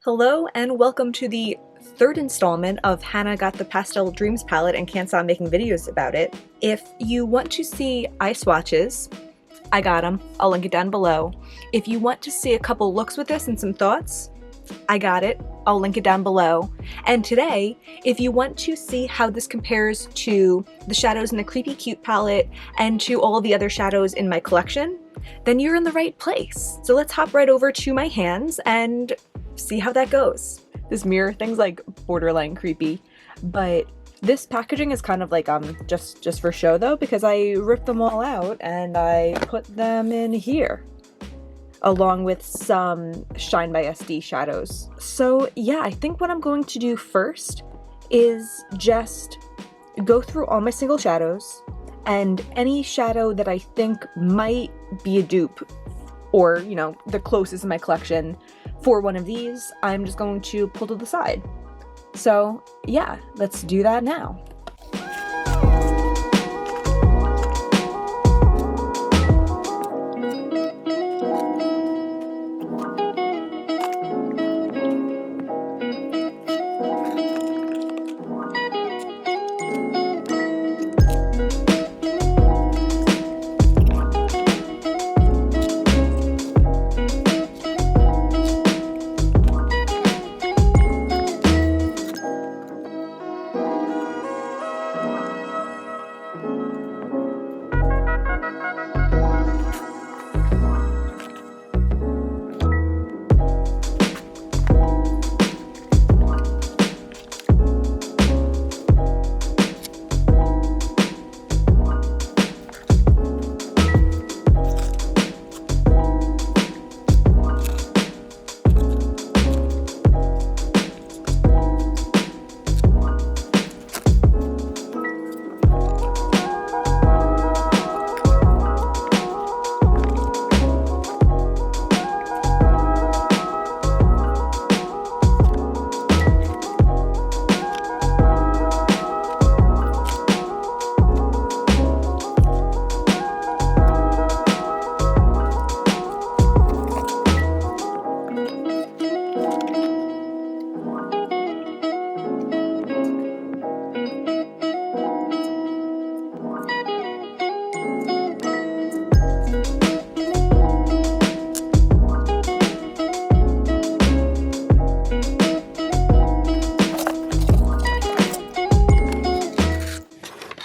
Hello and welcome to the third installment of Hannah got the Pastel Dreams palette and can't stop making videos about it. If you want to see eye swatches, I got them. I'll link it down below. If you want to see a couple looks with this and some thoughts, I got it. I'll link it down below. And today, if you want to see how this compares to the shadows in the Creepy Cute palette and to all the other shadows in my collection, then you're in the right place. So let's hop right over to my hands and see how that goes. This mirror thing's like borderline creepy, but this packaging is kind of like just for show though, because I ripped them all out and I put them in here along with some Shine by SD shadows. So yeah, I think what I'm going to do first is just go through all my single shadows and any shadow that I think might be a dupe or, you know, the closest in my collection for one of these, I'm just going to pull to the side. So yeah, let's do that now.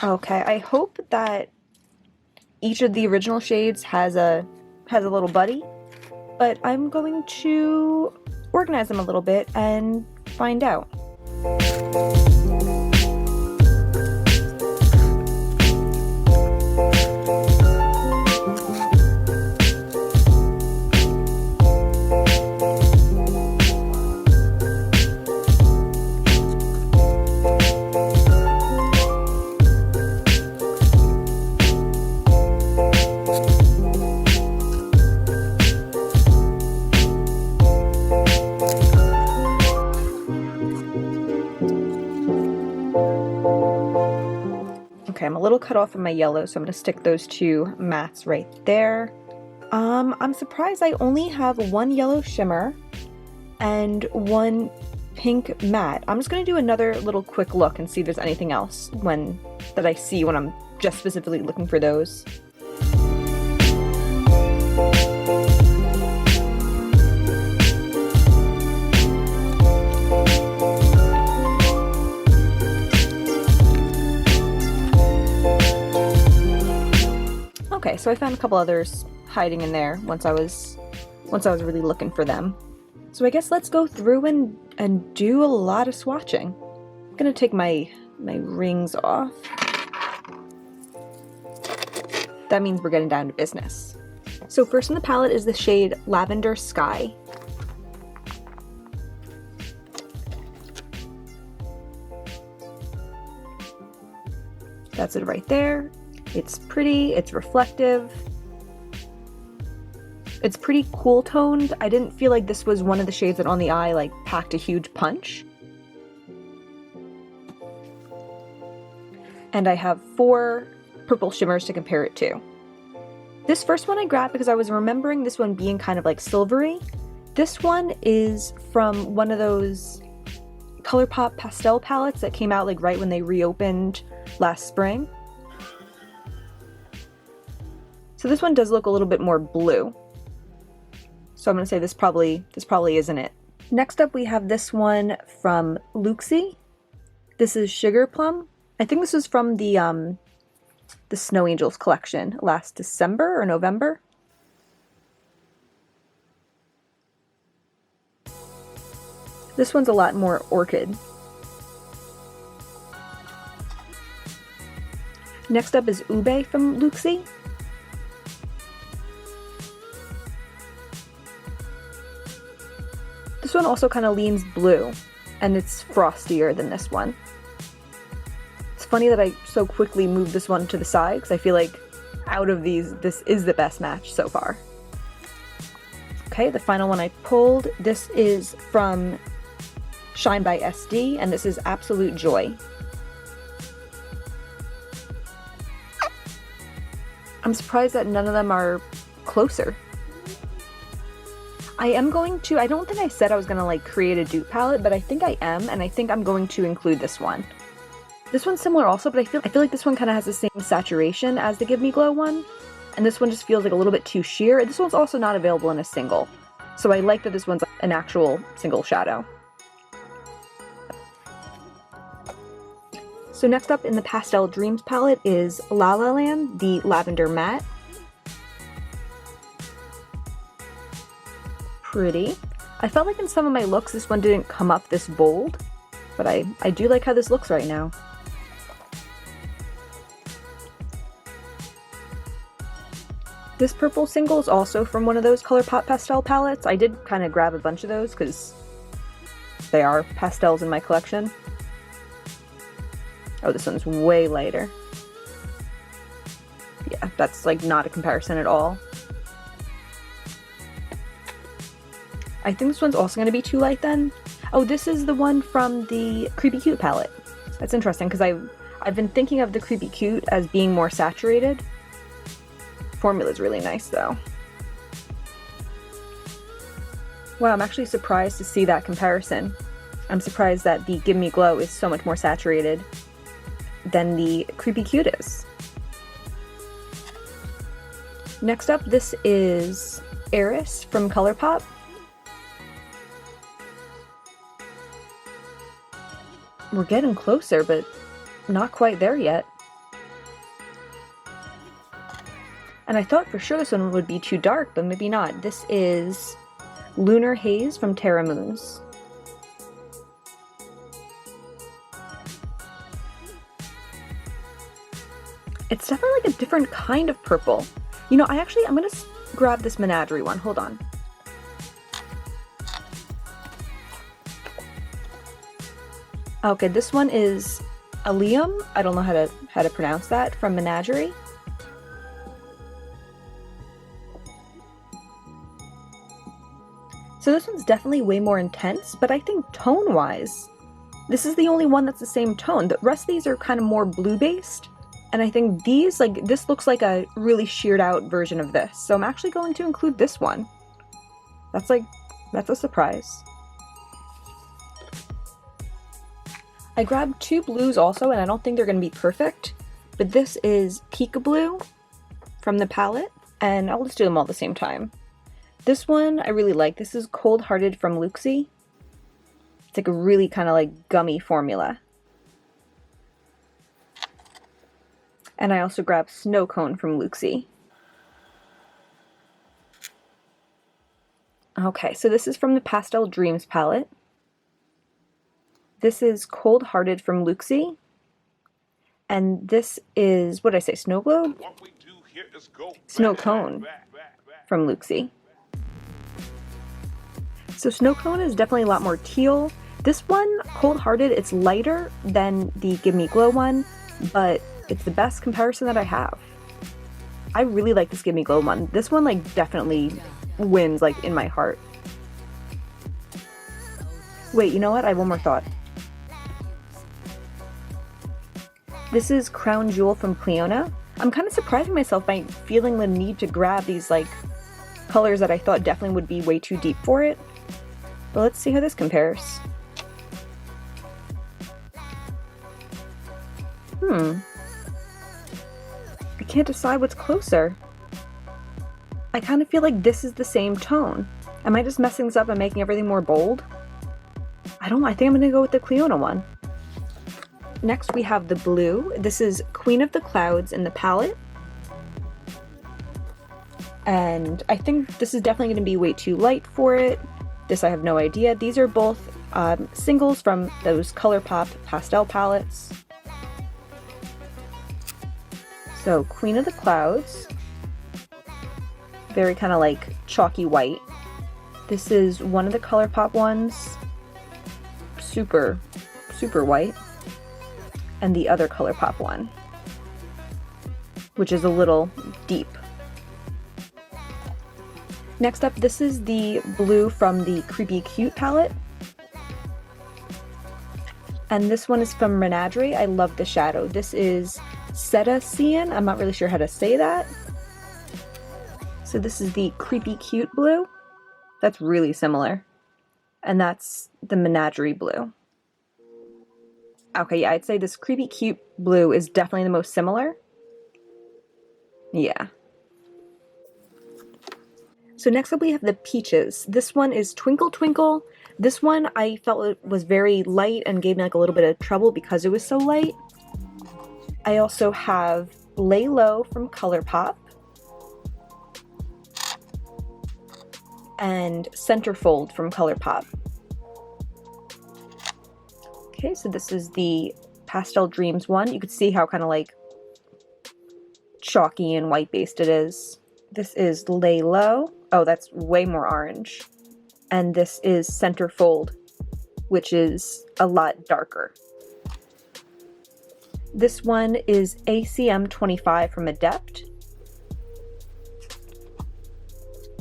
Okay, I hope that each of the original shades has a little buddy, but I'm going to organize them a little bit and find out. Okay, I'm a little cut off of my yellow, so I'm going to stick those two mattes right there. I'm surprised I only have one yellow shimmer and one pink matte. I'm just going to do another little quick look and see if there's anything else that I see when I'm just specifically looking for those. Okay, so I found a couple others hiding in there once I was really looking for them. So I guess let's go through and do a lot of swatching. I'm gonna take my rings off. That means we're getting down to business. So first in the palette is the shade Lavender Sky. That's it right there. It's pretty, it's reflective. It's pretty cool toned. I didn't feel like this was one of the shades that on the eye like packed a huge punch. And I have 4 purple shimmers to compare it to. This first one I grabbed because I was remembering this one being kind of like silvery, This one is from one of those ColourPop pastel palettes that came out like right when they reopened last spring. So this one does look a little bit more blue. So I'm gonna say this probably isn't it. Next up we have this one from Luxie. This is Sugar Plum. I think this was from the Snow Angels collection last December or November. This one's a lot more orchid. Next up is Ube from Luxie. This one also kind of leans blue, and it's frostier than this one. It's funny that I so quickly moved this one to the side, because I feel like out of these, this is the best match so far. Okay, the final one I pulled, this is from Shine by SD, and this is Absolute Joy. I'm surprised that none of them are closer. I don't think I said I was gonna like create a dupe palette, but I think I am, and I think I'm going to include this one. This one's similar also, but I feel like this one kind of has the same saturation as the Give Me Glow one, and this one just feels like a little bit too sheer. This one's also not available in a single, so I like that this one's an actual single shadow. So next up in the Pastel Dreams palette is La La Land, the Lavender Matte. Pretty. I felt like in some of my looks this one didn't come up this bold, but I do like how this looks right now. This purple single is also from one of those ColourPop pastel palettes. I did kind of grab a bunch of those because they are pastels in my collection. Oh, this one's way lighter. Yeah, that's like not a comparison at all. I think this one's also going to be too light then. Oh, this is the one from the Creepy Cute palette. That's interesting because I've been thinking of the Creepy Cute as being more saturated. Formula's really nice though. Wow, I'm actually surprised to see that comparison. I'm surprised that the Give Me Glow is so much more saturated than the Creepy Cute is. Next up, this is Eris from ColourPop. We're getting closer, but not quite there yet. And I thought for sure this one would be too dark, but maybe not. This is Lunar Haze from Terra Moons. It's definitely like a different kind of purple. You know, I'm gonna grab this Menagerie one. Hold on. Okay, this one is Allium. I don't know how to pronounce that, from Menagerie. So this one's definitely way more intense, but I think tone-wise, this is the only one that's the same tone. The rest of these are kind of more blue-based, and I think these, like, this looks like a really sheared out version of this. So I'm actually going to include this one. That's a surprise. I grabbed two blues also, and I don't think they're going to be perfect, but this is Peekaboo from the palette, and I'll just do them all at the same time. This one I really like. This is Cold Hearted from Luxie. It's like a really kind of like gummy formula. And I also grabbed Snow Cone from Luxie. Okay, so this is from the Pastel Dreams palette. This is Cold Hearted from Luxie. And this is, what did I say, Snow Globe? Snow Cone from Luxie. So Snow Cone is definitely a lot more teal. This one, Cold Hearted, it's lighter than the Give Me Glow one, but it's the best comparison that I have. I really like this Give Me Glow one. This one like definitely wins like in my heart. Wait, you know what? I have one more thought. This is Crown Jewel from Cleona. I'm kind of surprising myself by feeling the need to grab these like colors that I thought definitely would be way too deep for it. But let's see how this compares. I can't decide what's closer. I kind of feel like this is the same tone. Am I just messing this up and making everything more bold? I think I'm gonna go with the Cliona one. Next we have the blue. This is Queen of the Clouds in the palette. And I think this is definitely gonna be way too light for it. This I have no idea. These are both singles from those ColourPop pastel palettes. So Queen of the Clouds, very kind of like chalky white. This is one of the ColourPop ones, super white, and the other ColourPop one, which is a little deep. Next up, this is the blue from the Creepy Cute palette. And this one is from Menagerie. I love the shadow. This is Cetacean. I'm not really sure how to say that. So this is the Creepy Cute blue. That's really similar. And that's the Menagerie blue. Okay, yeah, I'd say this Creepy Cute blue is definitely the most similar. Yeah. So next up we have the peaches. This one is Twinkle Twinkle. This one I felt it was very light and gave me like a little bit of trouble because it was so light. I also have Lay Low from ColourPop. And Centerfold from ColourPop. Okay, so this is the Pastel Dreams one. You could see how kind of like chalky and white based it is. This is Lay Low. Oh, that's way more orange. And this is Centerfold, which is a lot darker. This one is ACM 25 from Adept.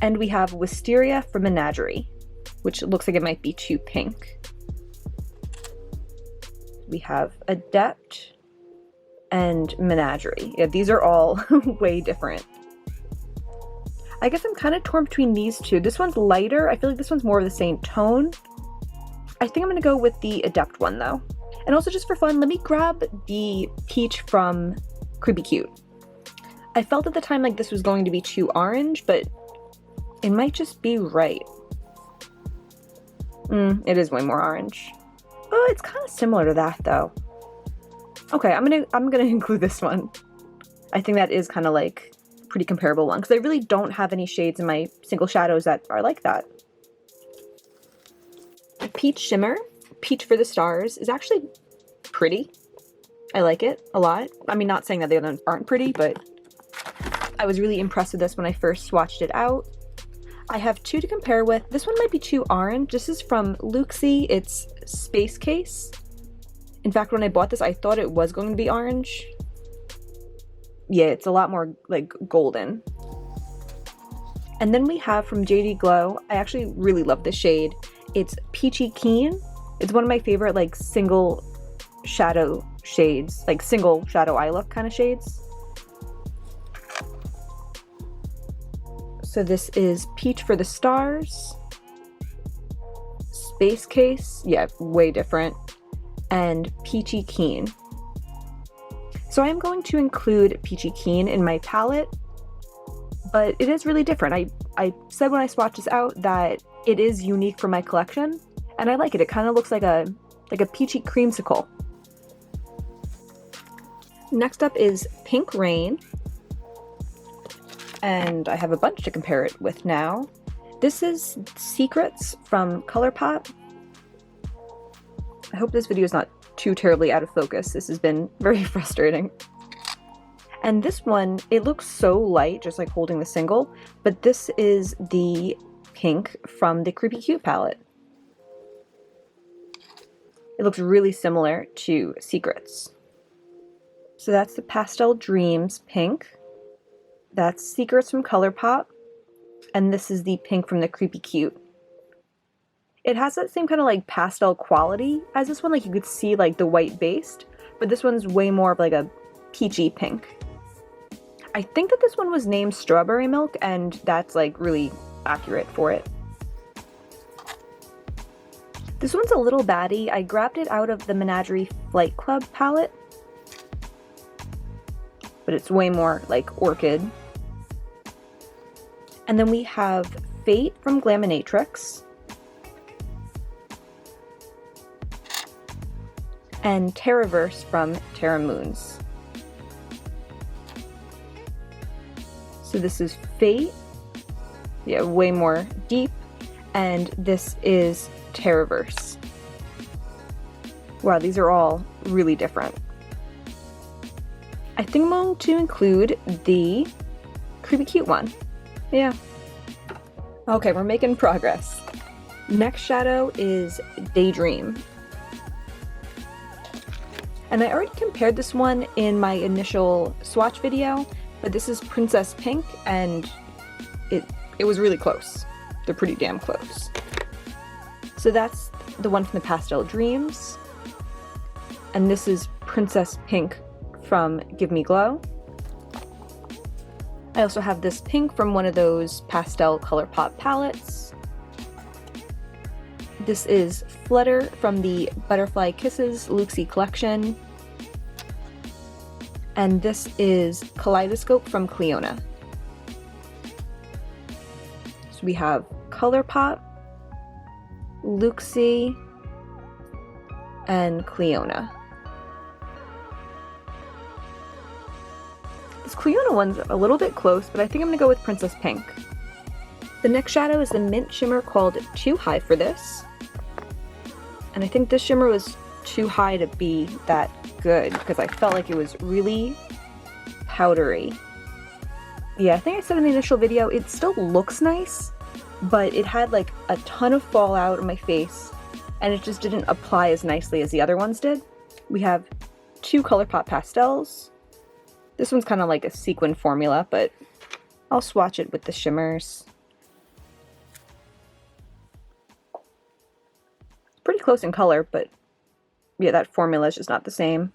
And we have Wisteria from Menagerie, which looks like it might be too pink. We have Adept and Menagerie. Yeah, these are all way different. I guess I'm kind of torn between these two. This one's lighter. I feel like this one's more of the same tone. I think I'm going to go with the Adept one though. And also just for fun, let me grab the peach from Creepy Cute. I felt at the time like this was going to be too orange, but it might just be right. It is way more orange. Oh, it's kind of similar to that though. Okay, I'm gonna include this one. I think that is kind of like a pretty comparable one because I really don't have any shades in my single shadows that are like that. The Peach Shimmer, Peach for the Stars, is actually pretty. I like it a lot. I mean, not saying that the others aren't pretty, but I was really impressed with this when I first swatched it out. I have two to compare with. This one might be too orange. This is from Luxie. It's Space Case. In fact, when I bought this, I thought it was going to be orange. Yeah, it's a lot more like golden. And then we have from JD Glow, I actually really love this shade. It's Peachy Keen. It's one of my favorite like single shadow shades, like single shadow eye look kind of shades. So this is Peach for the Stars, Space Case, yeah, way different, and Peachy Keen. So I am going to include Peachy Keen in my palette, but it is really different. I said when I swatched this out that it is unique for my collection, and I like it. It kind of looks like a peachy creamsicle. Next up is Pink Rain. And I have a bunch to compare it with now. This is Secrets from ColourPop. I hope this video is not too terribly out of focus. This has been very frustrating. And this one, it looks so light, just like holding the single, but this is the pink from the Creepy Cute palette. It looks really similar to Secrets. So that's the Pastel Dreams pink. That's Secrets from ColourPop, and this is the pink from the Creepy Cute. It has that same kind of like pastel quality as this one, like you could see like the white based, but this one's way more of like a peachy pink. I think that this one was named Strawberry Milk, and that's like really accurate for it. This one's a little baddie. I grabbed it out of the Menagerie Flight Club palette, but it's way more like orchid. And then we have Fate from Glaminatrix and Terraverse from Terra Moons. So this is Fate, yeah, way more deep, and this is Terraverse. Wow, these are all really different. I think I'm going to include the Creepy Cute one. Yeah. Okay, we're making progress. Next shadow is Daydream. And I already compared this one in my initial swatch video, but this is Princess Pink, and it was really close. They're pretty damn close. So that's the one from the Pastel Dreams, and this is Princess Pink from Give Me Glow. I also have this pink from one of those pastel ColourPop palettes. This is Flutter from the Butterfly Kisses Luxie collection. And this is Kaleidoscope from Cleona. So we have ColourPop, Luxie, and Cleona. This Cleona one's a little bit close, but I think I'm gonna go with Princess Pink. The next shadow is the mint shimmer called Too High for this. And I think this shimmer was too high to be that good because I felt like it was really powdery. Yeah, I think I said in the initial video, it still looks nice, but it had like a ton of fallout on my face and it just didn't apply as nicely as the other ones did. We have two ColourPop pastels. This one's kind of like a sequin formula, but I'll swatch it with the shimmers. It's pretty close in color, but yeah, that formula is just not the same.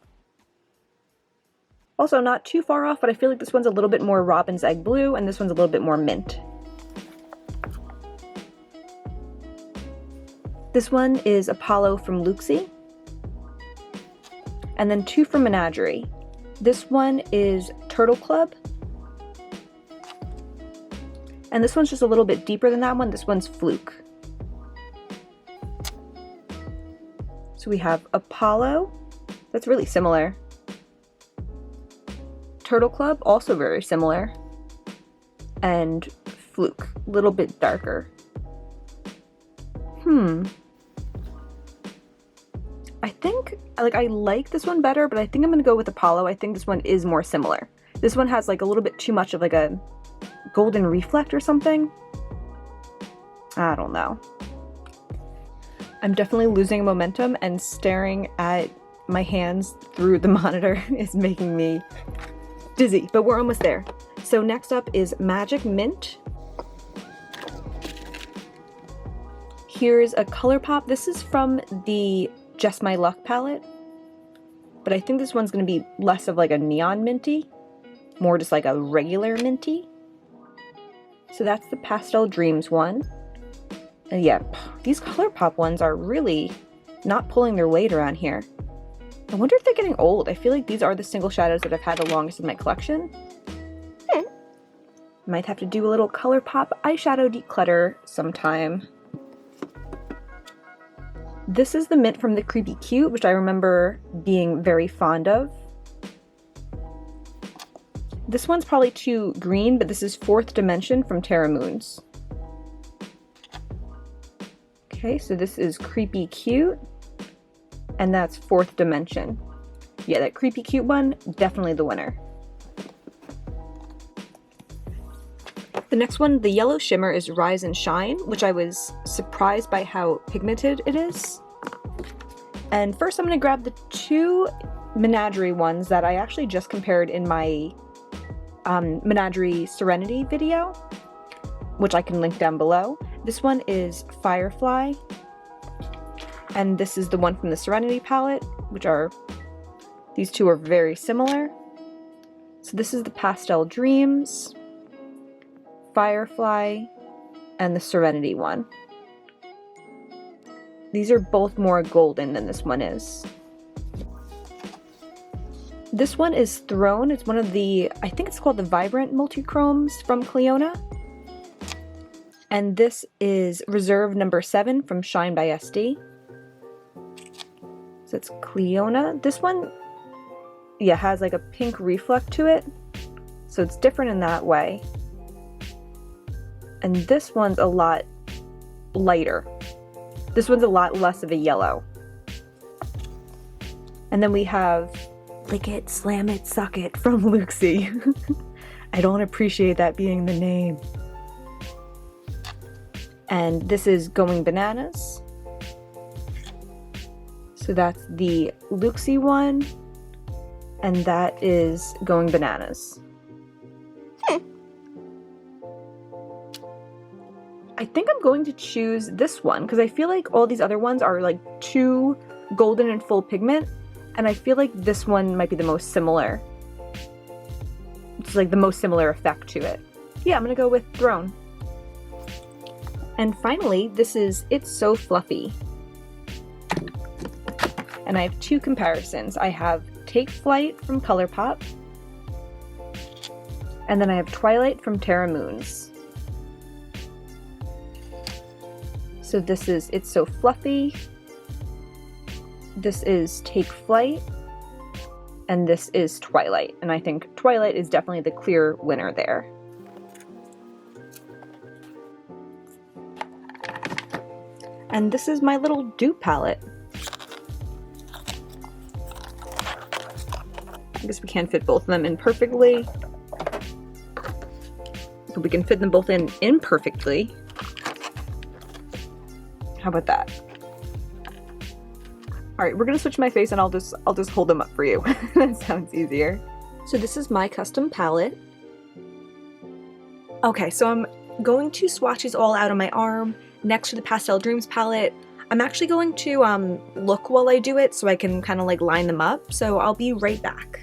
Also not too far off, but I feel like this one's a little bit more Robin's Egg Blue and this one's a little bit more mint. This one is Apollo from Luxie. And then two from Menagerie. This one is Turtle Club. And this one's just a little bit deeper than that one. This one's Fluke. So we have Apollo. That's really similar. Turtle Club, also very similar. And Fluke, a little bit darker. I think, I like this one better, but I think I'm gonna go with Apollo. I think this one is more similar. This one has like a little bit too much of like a golden reflect or something. I don't know. I'm definitely losing momentum, and staring at my hands through the monitor is making me dizzy, but we're almost there. So next up is Magic Mint. Here's a ColourPop. This is from the Just My Luck palette, but I think this one's going to be less of like a neon minty, more just like a regular minty. So that's the Pastel Dreams one. And yeah, these ColourPop ones are really not pulling their weight around here. I wonder if they're getting old. I feel like these are the single shadows that I've had the longest in my collection. Might have to do a little ColourPop eyeshadow declutter sometime. This is the mint from the Creepy Cute, which I remember being very fond of. This one's probably too green, but this is Fourth Dimension from Terra Moons. Okay, so this is Creepy Cute, and that's Fourth Dimension. Yeah, that Creepy Cute one, definitely the winner. The next one, the yellow shimmer, is Rise and Shine, which I was surprised by how pigmented it is. And first I'm going to grab the two Menagerie ones that I actually just compared in my Menagerie Serenity video, which I can link down below. This one is Firefly, and this is the one from the Serenity palette, which are, these two are very similar. So this is the Pastel Dreams, Firefly, and the Serenity one. These are both more golden than this one is. This one is Throne. It's one of the, I think it's called the Vibrant Multichromes from Cliona. And this is Reserve number 7 from Shine by SD. So it's Cliona. This one, yeah, has like a pink reflect to it. So it's different in that way. And this one's a lot lighter. This one's a lot less of a yellow. And then we have Lick It, Slam It, Suck It from Luxie. I don't appreciate that being the name. And this is Going Bananas. So that's the Luxie one. And that is Going Bananas. I think I'm going to choose this one because I feel like all these other ones are like too golden and full pigment, and I feel like this one might be the most similar. It's like the most similar effect to it. Yeah, I'm gonna go with Throne. And finally, this is It's So Fluffy. And I have two comparisons. I have Take Flight from ColourPop, and then I have Twilight from Terra Moons. So this is It's So Fluffy, this is Take Flight, and this is Twilight. And I think Twilight is definitely the clear winner there. And this is my little dupe palette. I guess we can't fit both of them in perfectly, but we can fit them both in imperfectly. How about that? All right, we're gonna switch my face and I'll just hold them up for you. That sounds easier. So this is my custom palette. Okay, so I'm going to swatches all out on my arm next to the Pastel Dreams palette. I'm actually going to look while I do it so I can kind of like line them up. So I'll be right back.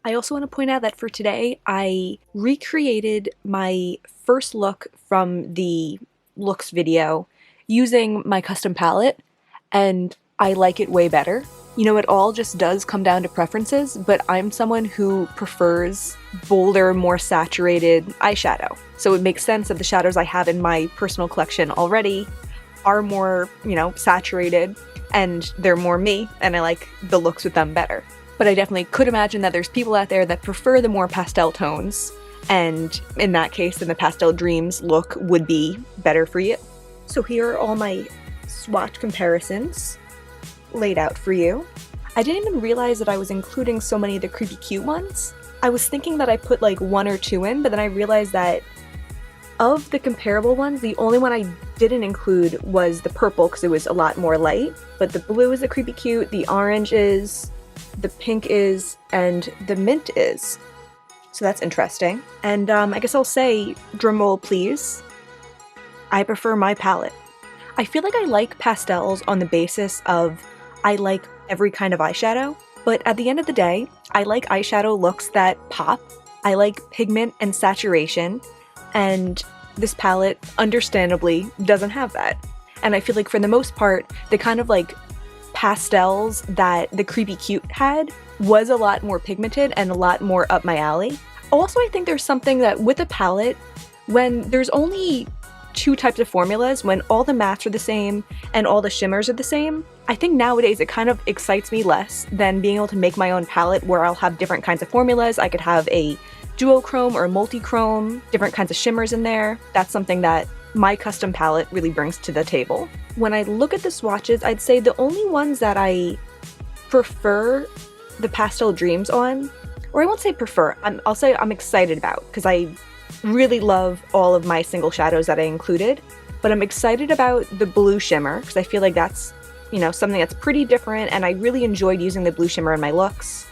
I also want to point out that for today, I recreated my first look from the looks video using my custom palette, and I like it way better. You know, it all just does come down to preferences, but I'm someone who prefers bolder, more saturated eyeshadow. So it makes sense that the shadows I have in my personal collection already are more, you know, saturated, and they're more me, and I like the looks with them better. But I definitely could imagine that there's people out there that prefer the more pastel tones, and in that case, then the Pastel Dreams look would be better for you. So here are all my swatch comparisons laid out for you. I didn't even realize that I was including so many of the creepy cute ones. I was thinking that I put like 1 or 2 in, but then I realized that of the comparable ones, the only one I didn't include was the purple because it was a lot more light, but the blue is the creepy cute, the orange is, the pink is, and the mint is. So that's interesting. And I guess I'll say, drumroll please, I prefer my palette. I feel like I like pastels on the basis of I like every kind of eyeshadow, but at the end of the day, I like eyeshadow looks that pop. I like pigment and saturation, and this palette, understandably, doesn't have that. And I feel like for the most part, the kind of like pastels that the Creepy Cute had was a lot more pigmented and a lot more up my alley. Also, I think there's something that with a palette, when there's only 2 types of formulas, when all the mattes are the same and all the shimmers are the same, I think nowadays it kind of excites me less than being able to make my own palette where I'll have different kinds of formulas. I could have a duochrome or a multi-chrome, different kinds of shimmers in there. That's something that my custom palette really brings to the table. When I look at the swatches, I'd say the only ones that I prefer the Pastel Dreams on, or I won't say prefer, I'll say I'm excited about, because I really love all of my single shadows that I included, but I'm excited about the blue shimmer, because I feel like that's, you know, something that's pretty different, and I really enjoyed using the blue shimmer in my looks.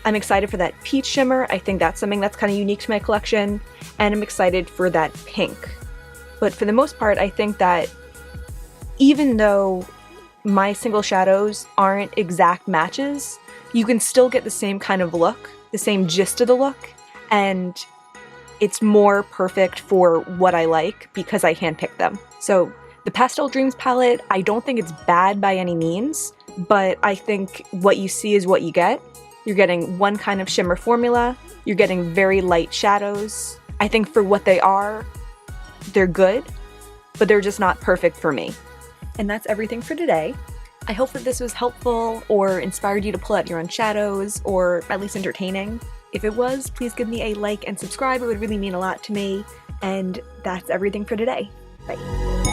I'm excited for that peach shimmer. I think that's something that's kind of unique to my collection, and I'm excited for that pink. But for the most part, I think that even though my single shadows aren't exact matches, you can still get the same kind of look, the same gist of the look, and it's more perfect for what I like because I handpicked them. So the Pastel Dreams palette, I don't think it's bad by any means, but I think what you see is what you get. You're getting one kind of shimmer formula, you're getting very light shadows. I think for what they are, they're good, but they're just not perfect for me. And that's everything for today. I hope that this was helpful or inspired you to pull out your own shadows, or at least entertaining. If it was, please give me a like and subscribe. It would really mean a lot to me. And that's everything for today. Bye.